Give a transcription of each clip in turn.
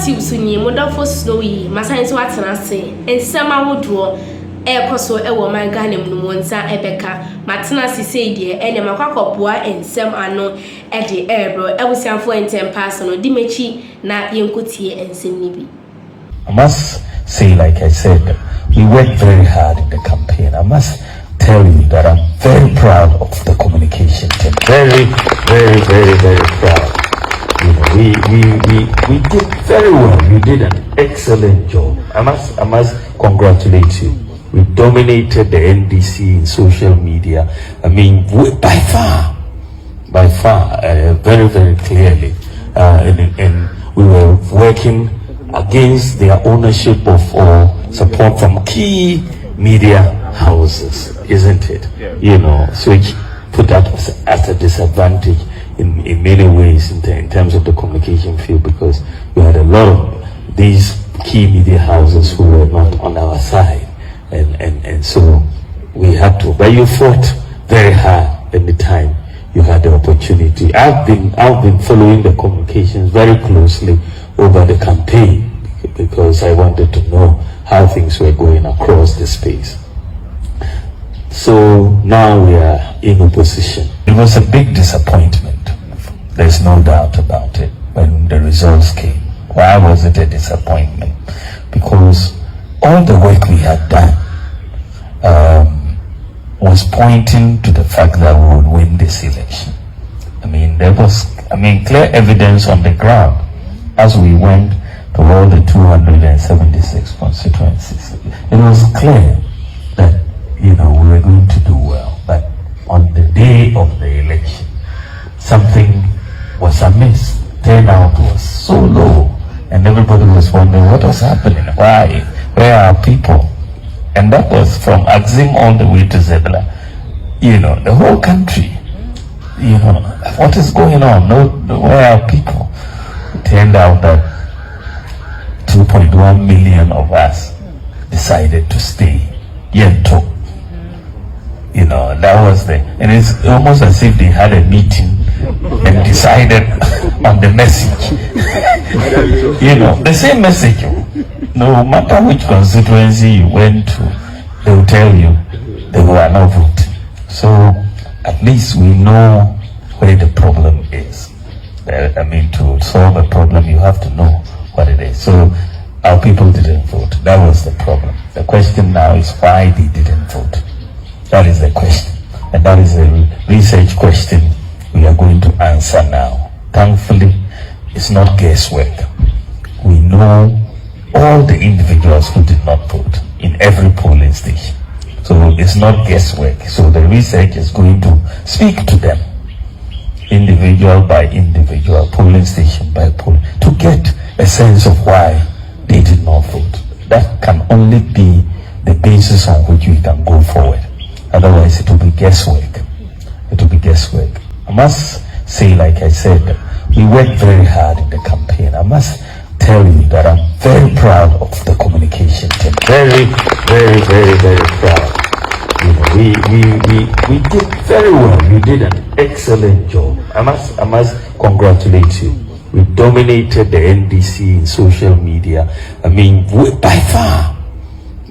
Ghanatube sunyi modafo snowy masanso atenase ensema wodo ekoso ewo man Ghana mu monsa ebeka matenase seidie ene makwakopoa ensem ano ede ebro ebusianfo entempa no dimechi na yenkotie ensem nibi. I must say, like I said, we worked very hard in the campaign. I must tell you that I'm very proud of the communication team. Very, very, very, very proud. You know, we did very well. You did an excellent job. I must congratulate you. We dominated the NDC in social media. I mean, by far, very, very clearly. And we were working against their ownership of or support from key media houses, isn't it? Yeah. You know, so which put that as a disadvantage in many ways in terms of the communication field, because we had a lot of these key media houses who were not on our side, and so we had to. But you fought very hard at the time you had the opportunity. I've been following the communications very closely over the campaign because I wanted to know how things were going across the space. So now we are in opposition. It was a big disappointment. There's no doubt about it when the results came. Why was it a disappointment? Because all the work we had done was pointing to the fact that we would win this election. I mean, there was clear evidence on the ground as we went to all the 276 constituencies. It was clear that, you know, we were going to do well. But on the day of the election, something was amiss. Turnout was so low, and everybody was wondering what was happening. Why? Where are people? And that was from Axim all the way to Zebla. You know, the whole country. You know, what is going on? Where are people? It turned out that 2.1 million of us decided to stay. Yento. You know, that was and it's almost as if they had a meeting and decided on the message. You know, the same message. No matter which constituency you went to, they will tell you they were not voting. So at least we know where the problem is. I mean, to solve a problem, you have to know what it is. So our people didn't vote. That was the problem. The question now is why they didn't vote. That is the question. And that is a research question we are going to answer now. Thankfully, it's not guesswork. We know all the individuals who did not vote in every polling station. So it's not guesswork. So the research is going to speak to them, individual by individual, polling station by polling, to get a sense of why they did not vote. That can only be the basis on which we can go forward. Otherwise, it will be guesswork. It will be guesswork. I must say, like I said, we worked very hard in the campaign. I must tell you that I'm very proud of the communication team. Very, very, very, very proud. You know, we did very well. You did an excellent job. I must congratulate you. We dominated the NDC in social media. I mean, by far,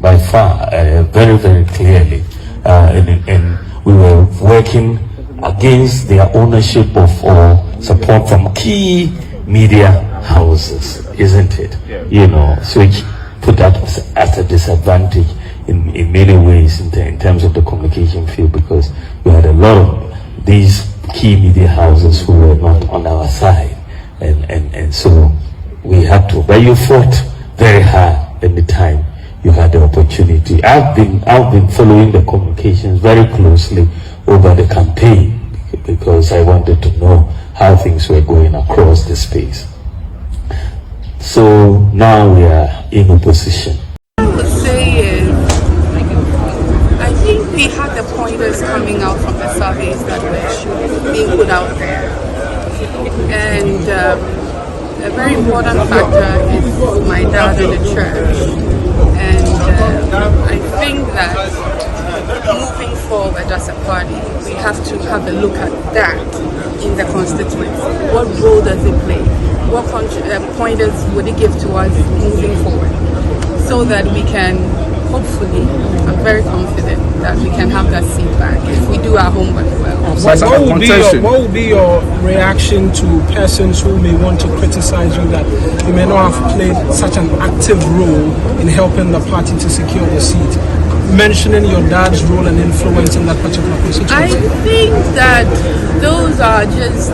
very, very clearly. And we were working against their ownership of or support from key media houses, isn't it? Yeah. You know, so which put that as a disadvantage in many ways in terms of the communication field, because we had a lot of these key media houses who were not on our side, and so we had to. But you fought very hard at the time you had the opportunity. I've been following the communications very closely over the campaign because I wanted to know how things were going across the space. So now we are in opposition. What I would say is, I think we had the pointers coming out from the surveys that were being put out there. And a very important factor is my dad in the church. And I think that moving forward as a party, we have to have a look at that in the constituency. What role does it play? what pointers would he give to us moving forward, so that we can hopefully, I'm very confident that we can have that seat back if we do our homework well. What will be your reaction to persons who may want to criticize you that you may not have played such an active role in helping the party to secure the seat, mentioning your dad's role and influence in that particular constituency? I think that those are just,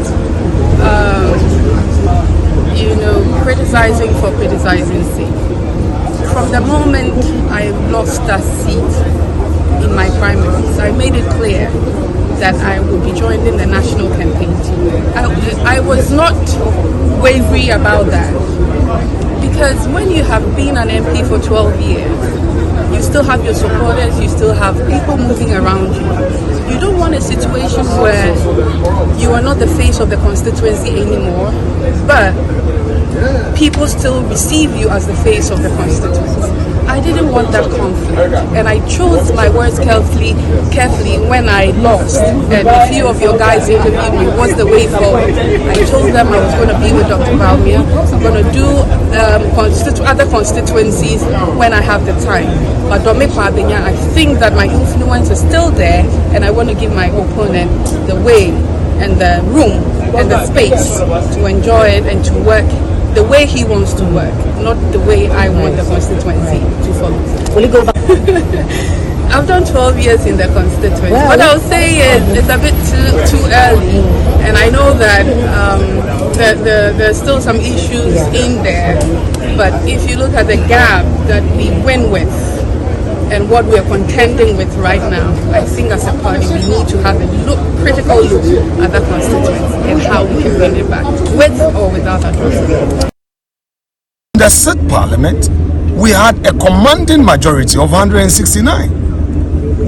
criticizing for criticizing's sake. From the moment I lost that seat in my primaries, I made it clear that I would be joining the national campaign team. I was not wavering about that, because when you have been an MP for 12 years, you still have your supporters, you still have people moving around you. You don't want a situation where you are not the face of the constituency anymore, but people still receive you as the face of the constituency. I didn't want that conflict, and I chose my words carefully when I lost. And a few of your guys interviewed me, what's the way forward? I told them I was going to be with Dr. Bawumia. I'm going to do other constituencies when I have the time. But I think that my influence is still there, and I want to give my opponent the way and the room and the space to enjoy it and to work the way he wants to work, not the way I want the constituency to follow. Will you go back? I've done 12 years in the constituency. Well, what I'll say is it's a bit too early, and I know that there's still some issues in there, but if you look at the gap that we win with and what we're contending with right now, I think as a party we need to have a critical look at the constituency and how we can win it back, with or without addressing. In the sixth parliament, we had a commanding majority of 169,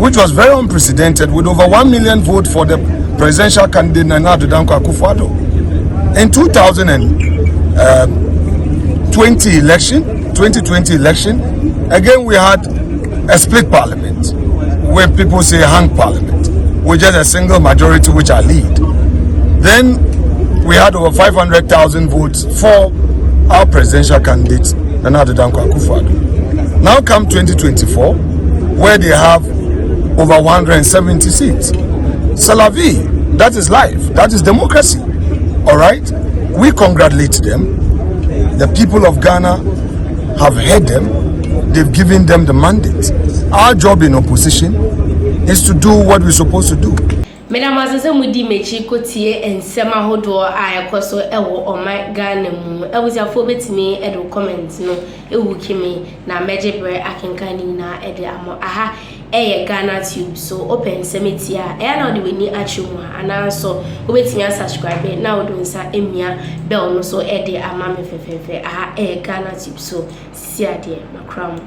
which was very unprecedented, with over 1 million votes for the presidential candidate Nana Addo Dankwa Akufo-Addo. In 2020 election, again we had a split parliament, where people say hung parliament, with just a single majority which I lead. Then we had over 500,000 votes for our presidential candidate, Nana Addo Dankwa Akufo-Addo. Now come 2024, where they have over 170 seats. C'est la vie, that is life, that is democracy. All right, we congratulate them. The people of Ghana have heard them. They've given them the mandate. Our job in opposition is to do what we're supposed to do. Madam Azeze mudi mechi kotie ensema hodo a ekoso ewo oman Ghana mu ewusiafo betimi edo comment no ewukimi na mejebre akenkani na ede amo aha eye Ghanatube so open semetia e na ode weni achimu ana so obetimi subscribe na odonsa emia bell no so ede ama me fefefe aha eye Ghanatube so siade makram.